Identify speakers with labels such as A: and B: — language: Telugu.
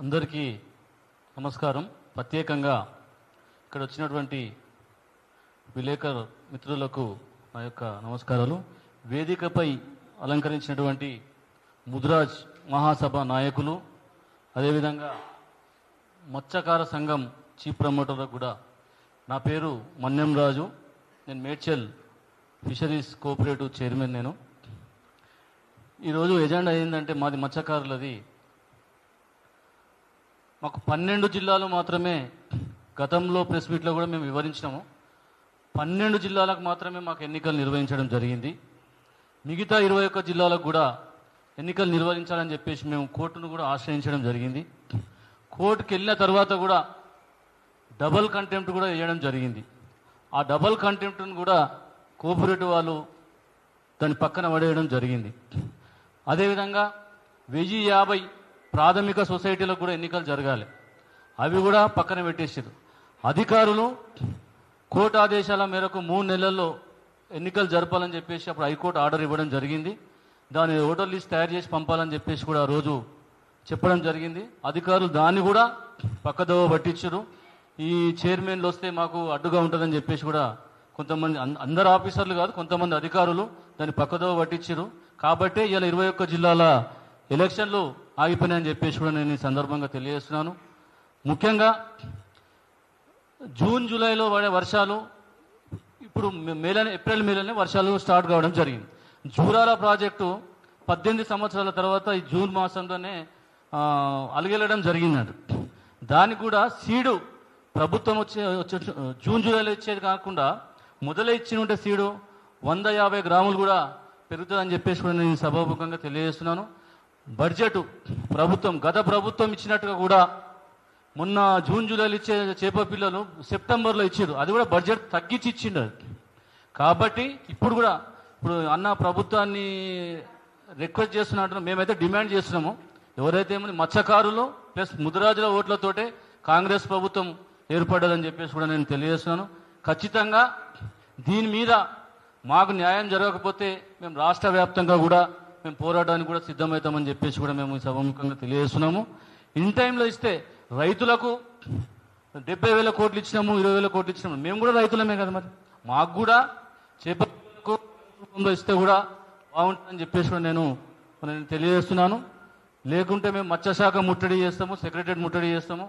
A: అందరికీ నమస్కారం. ప్రత్యేకంగా ఇక్కడ వచ్చినటువంటి విలేకరు మిత్రులకు నా యొక్క నమస్కారాలు. వేదికపై అలంకరించినటువంటి ముద్రాజ్ మహాసభ నాయకులు, అదేవిధంగా మత్స్యకార సంఘం చీఫ్ ప్రమోటర్లకు కూడా నా పేరు మన్యం రాజు. నేను మేడ్చల్ ఫిషరీస్ కోఆపరేటివ్ చైర్మన్. నేను ఈరోజు ఎజెండా ఏంటంటే మాది మత్స్యకారులది. మాకు 12 జిల్లాలు మాత్రమే గతంలో ప్రెస్ మీట్లో కూడా మేము వివరించినాము. 12 జిల్లాలకు మాత్రమే మాకు ఎన్నికలు నిర్వహించడం జరిగింది. మిగతా 21 జిల్లాలకు కూడా ఎన్నికలు నిర్వహించాలని చెప్పేసి మేము కోర్టును కూడా ఆశ్రయించడం జరిగింది. కోర్టుకు వెళ్ళిన తర్వాత కూడా డబల్ కంటెంప్ట్ కూడా వేయడం జరిగింది. ఆ డబల్ కంటెంప్ట్ను కూడా కోఆపరేటివ్ వాళ్ళు దాని పక్కన పడేయడం జరిగింది. అదేవిధంగా 1050 ప్రాథమిక సొసైటీలకు కూడా ఎన్నికలు జరగాలి, అవి కూడా పక్కన పెట్టేసారు. అధికారులు కోర్టు ఆదేశాల మేరకు 3 నెలల్లో ఎన్నికలు జరపాలని చెప్పేసి అప్పుడు హైకోర్టు ఆర్డర్ ఇవ్వడం జరిగింది. దాని ఓటర్ లిస్ట్ తయారు చేసి పంపాలని చెప్పేసి కూడా ఆ రోజు చెప్పడం జరిగింది. అధికారులు దాన్ని కూడా పక్కదోవ పట్టించారు. ఈ చైర్మన్లు వస్తే మాకు అడ్డుగా ఉంటుందని చెప్పేసి కూడా కొంతమంది, అందరు ఆఫీసర్లు కాదు, కొంతమంది అధికారులు దాన్ని పక్కదోవ పట్టించారు. కాబట్టే ఇలా 21 జిల్లాల ఎలక్షన్లు ఆగిపోయినాయని చెప్పేసి కూడా నేను ఈ సందర్భంగా తెలియజేస్తున్నాను. ముఖ్యంగా జూన్ జూలైలో పడే వర్షాలు ఇప్పుడు ఏప్రిల్ మేలోనే వర్షాలు స్టార్ట్ కావడం జరిగింది. జూరాల ప్రాజెక్టు 18 సంవత్సరాల తర్వాత ఈ జూన్ మాసంలోనే అలిగెళ్ళడం జరిగిందండి. దానికి కూడా సీడు ప్రభుత్వం వచ్చే జూన్ జూలైలో ఇచ్చేది కాకుండా మొదలై ఇచ్చి ఉంటే సీడు 150 గ్రాములు కూడా పెరుగుతుందని చెప్పేసి కూడా నేను సభాముఖంగా తెలియజేస్తున్నాను. బడ్జెట్ ప్రభుత్వం, గత ప్రభుత్వం ఇచ్చినట్టుగా కూడా మొన్న జూన్ జూలైలో ఇచ్చే చేప పిల్లలు సెప్టెంబర్లో ఇచ్చారు, అది కూడా బడ్జెట్ తగ్గించి ఇచ్చిండు. కాబట్టి ఇప్పుడు అన్న ప్రభుత్వాన్ని రిక్వెస్ట్ చేస్తున్నట్టు మేమైతే డిమాండ్ చేస్తున్నాము. ఎవరైతే మత్స్యకారులు ప్లస్ ముదిరాజుల ఓట్లతోటే కాంగ్రెస్ ప్రభుత్వం ఏర్పడ్డదని చెప్పేసి కూడా నేను తెలియజేస్తున్నాను. ఖచ్చితంగా దీని మీద మాకు న్యాయం జరగకపోతే మేము రాష్ట్ర వ్యాప్తంగా కూడా మేము పోరాటానికి కూడా సిద్ధమవుతామని చెప్పేసి కూడా మేము సభాముఖంగా తెలియజేస్తున్నాము. ఇన్ టైంలో ఇస్తే రైతులకు 70,000 కోట్లు ఇచ్చినాము, 20,000 కోట్లు ఇచ్చినాము. మేము కూడా రైతులమే కదా, మరి మాకు కూడా చేపలకు ఇస్తే కూడా బాగుంటుందని చెప్పేసి కూడా నేను తెలియజేస్తున్నాను. లేకుంటే మేము మత్స్యశాఖ ముట్టడి చేస్తాము, సెక్రటరియట్ ముట్టడి చేస్తాము.